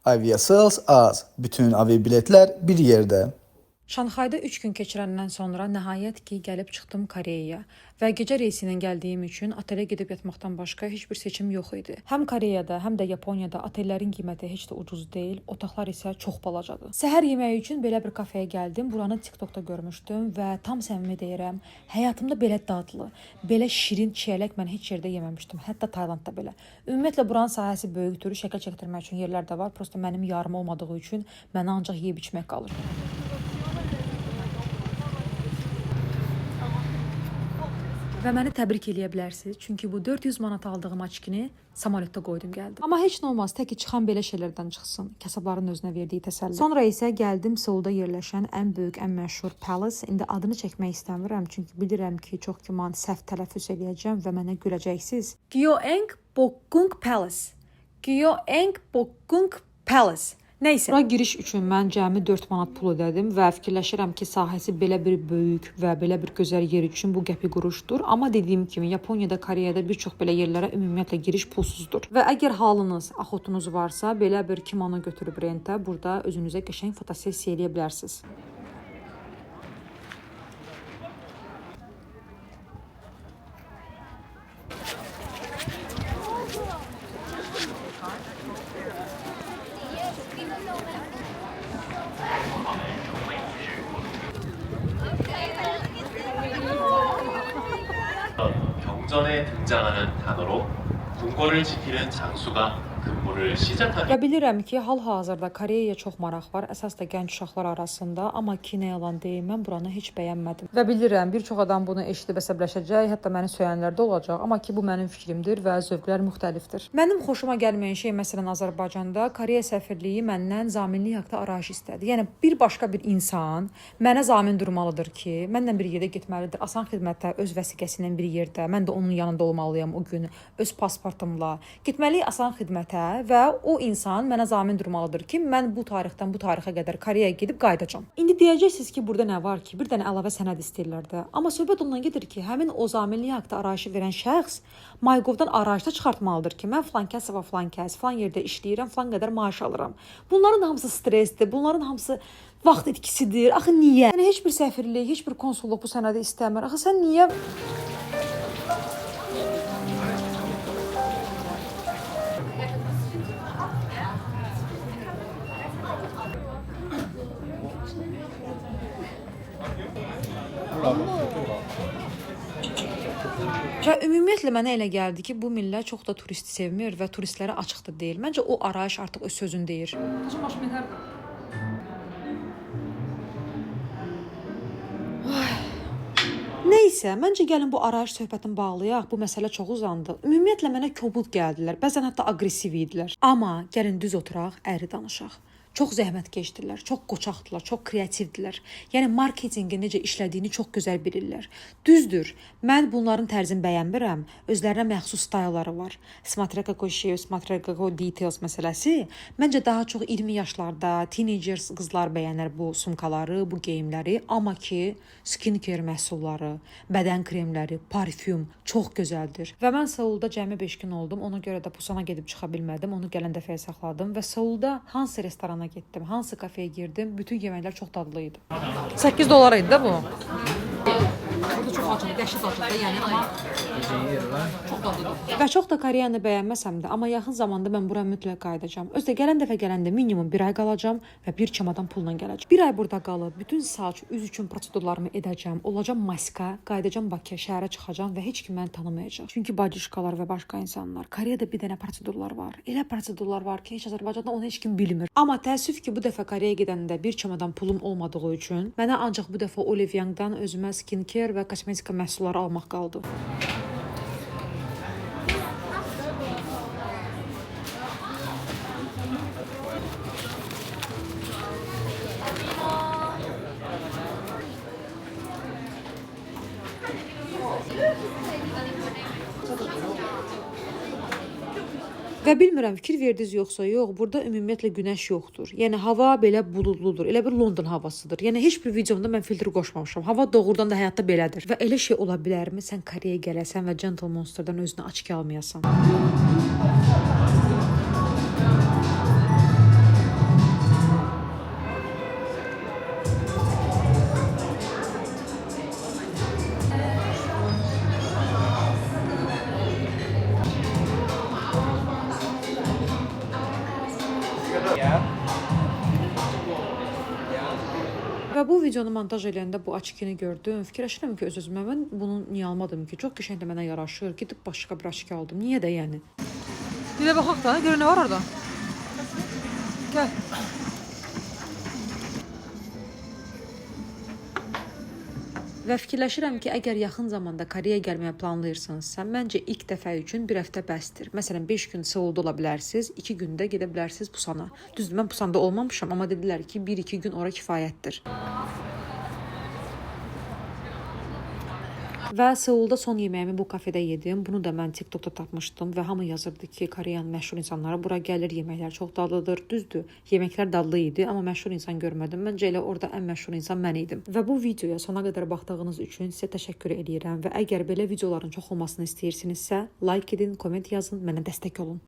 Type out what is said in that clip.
Aviasales az. Bütün aviabiletler bir yerde. Şanxayda 3 gün keçirəndən sonra nəhayət ki, gəlib çıxdım Koreyaya və gecə reysi ilə gəldiyim üçün otelə gedib yatmaqdan başqa heç bir seçim yox idi. Həm Koreyada, həm də Yaponiyada otellərin qiyməti heç də ucuz deyil, otaqlar isə çox balacadır. Səhər yeməyi üçün belə bir kafeyə gəldim. Buranı TikTokda görmüşdüm və tam səmimi deyirəm, həyatımda belə dadlı, belə şirin çiyələk mən heç yerdə yeməmişdim, hətta Taylandda belə. Ümumiyyətlə buranın sahəsi böyükdür, şəkil çəkdirmək üçün yerlər də var. Prosta mənim yarım olmadığı üçün mənə ancaq yeyib içmək qalır. Və məni təbrik eləyə bilərsiniz. Çünki bu 400 manat aldığım açkini samolyotda qoydum gəldim. Amma heç nə olmaz, tək ki çıxan belə şeylərdən çıxsın. Kasabların özünə verdiyi təsəlli. Sonra isə gəldim Seulda yerləşən ən böyük, ən məşhur Palace. İndi adını çəkmək istəmirəm, çünki bilirəm ki, çox güman səhv tələffüz eləyəcəm və mənə güləcəksiniz. Gyeongbokgung Palace. Gyeongbokgung Palace. Nəysə, bura giriş üçün mən cəmi 4 manat pul ödədim və fikirləşirəm ki, sahəsi belə bir böyük və belə bir gözəl yer üçün bu qəpi quruşdur. Amma dediyim kimi, Yaponiyada, Koreyada bir çox belə yerlərə ümumiyyətlə giriş pulsuzdur. Və əgər halınız, axotunuz varsa, belə bir kimono götürüb rentə burada özünüzə qəşəng fotosessiya eləyə bilərsiniz. 경전에 등장하는 단어로 궁궐을 지키는 장수가 근무를 시작하는 Və bilirəm ki, hal-hazırda Koreyaya çox maraq var, əsas da gənc uşaqlar arasında, amma ki, nə yalan deyim, mən buranı heç bəyənmədim. Və bilirəm, bir çox adam bunu eşidib əsəbləşəcək, hətta məni söyənlər də olacaq, amma ki, bu mənim fikrimdir və zövqlər müxtəlifdir. Mənim xoşuma gəlməyən şey, məsələn, Azərbaycanda Koreya səfirliyi məndən zaminlik haqqında arayış istədi. Yəni, bir başqa bir insan mənə zamin durmalıdır ki, mənlə bir yerdə getməlidir, asan xidmətə, öz vəsiqəsi ilə bir yerdə, mən də onun yanında olmalıyam o gün, öz pasportumla. Getməliyik asan xidmətə və o insan mənə zamin durmalıdır ki, mən bu tarixdən bu tarixə qədər Koreyaya gedib qayıdacağam. İndi deyəcəksiniz ki, burada nə var ki, bir dənə əlavə sənəd istəyirlər də. Amma söhbət ondan gedir ki, həmin o zaminlik haqqında arayışı verən şəxs MyGov-dan arayışda çıxartmalıdır ki, mən filan kəs və filan kəs, filan yerdə işləyirəm, filan qədər maaş alıram. Bunların hamısı stressdir, bunların hamısı vaxt itkisidir. Axı niyə? Yəni heç bir səfirlik, heç bir konsulluq bu sənədi istəmir. Axı sən niyə? Və ümumiyyətlə mənə elə gəldi ki, bu millət çox da turist sevmir və turistlərə açıq da deyil. Məncə o arayış artıq öz sözünü deyir. Neysə, məncə gəlin bu arayış söhbətini bağlayaq. Bu məsələ çox uzandı. Ümumiyyətlə mənə kobud gəldilər. Bəzən hətta aqressiv idilər. Amma gəlin düz oturaq, əyri danışaq. Çox zəhmətkeşdirlər, çox qoçaqdırlar, çox kreativdirlər. Yəni marketinqin necə işlədiyini çox gözəl bilirlər. Düzdür, mən bunların tərzini bəyənmirəm. Özlərinə məxsus stylları var. Смотря какой şey, смотря какой details məsələsi. Məncə daha çox 20 yaşlarda teenagers qızlar bəyənir bu sumkaları, bu geyimləri. Amma ki, skincare məhsulları, bədən kremləri, parfüm çox gözəldir. Və mən Seulda cəmi 5 gün oldum. Ona görə də Pusana gedib çıxa bilmədim. Onu gələn dəfəyə saxladım və Seulda hansı restorana getdim, hansı kafeye girdim, bütün yeməklər çox dadlı idi. 8 dolar idi də bu. Burada çox acılı, dəhşət acılı, yəni amma çox dadlıdır. Və çox da Koreyanı bəyənməsəm də, amma yaxın zamanda mən bura mütləq qayıdacağam. Özdə gələn dəfə gələndə minimum 1 ay qalacağam və bir çamadan pulla gələcəm. 1 ay burada qalıb, bütün saç, üz üçün prosedurlarımı edəcəm, olacağam maska, qayıdacağam Bakıya, şəhərə çıxacağam və heç kim məni tanımayacaq. Çünki bacışkalar və başqa insanlar. Koreyada bir dənə prosedurlar var. Elə prosedurlar var ki, heç Azərbaycanda onu heç kim bilmir. Amma təəssüf ki, bu dəfə Koreyaya gedəndə bir çamadan pulum olmadığı üçün mənə ancaq bu dəfə Olive Young'dan özümə skincare və kosmetika məhsulları almaq qaldı. Və bilmirəm, fikir verdiniz yoxsa yox, burada ümumiyyətlə günəş yoxdur. Yəni hava belə buludludur. Elə bir London havasıdır. Yəni heç bir videomda mən filtr qoşmamışam. Hava doğrudan da həyatda belədir. Və elə şey ola bilərmi? Sən Koreyaya gələsən və Gentle Monster'dan özünə açıq almayasan. Və bu videonu montaj edəndə bu açkini gördüm. Fikirləşirəm ki, öz-özümə mən bunu niyə almadım ki? Çox qəşəng də mənə yaraşır. Gedib başqa bir açki aldım. Niyə də yəni? Bir də baxaq da, görün nə var orada? Gəl. Və fikirləşirəm ki, əgər yaxın zamanda Koreyaya gəlməyə planlayırsınızsa, məncə ilk dəfə üçün bir həftə bəsdir. Məsələn, 5 gün Seulda ola bilərsiniz, 2 gündə gedə bilərsiniz Busana. Düzdür, mən Busanda olmamışam, amma dedilər ki, 1-2 gün ora kifayətdir. Və Seulda son yeməyimi bu kafedə yedim. Bunu da mən TikTokda tapmışdım və hamı yazırdı ki, Koreyanın məşhur insanları bura gəlir, yeməklər çox dadlıdır. Düzdür, yeməklər dadlı idi, amma məşhur insan görmədim. Məncə elə orada ən məşhur insan mən idim. Və bu videoya sona qədər baxdığınız üçün sizə təşəkkür edirəm və əgər belə videoların çox olmasını istəyirsinizsə, like edin, komment yazın, mənə dəstək olun.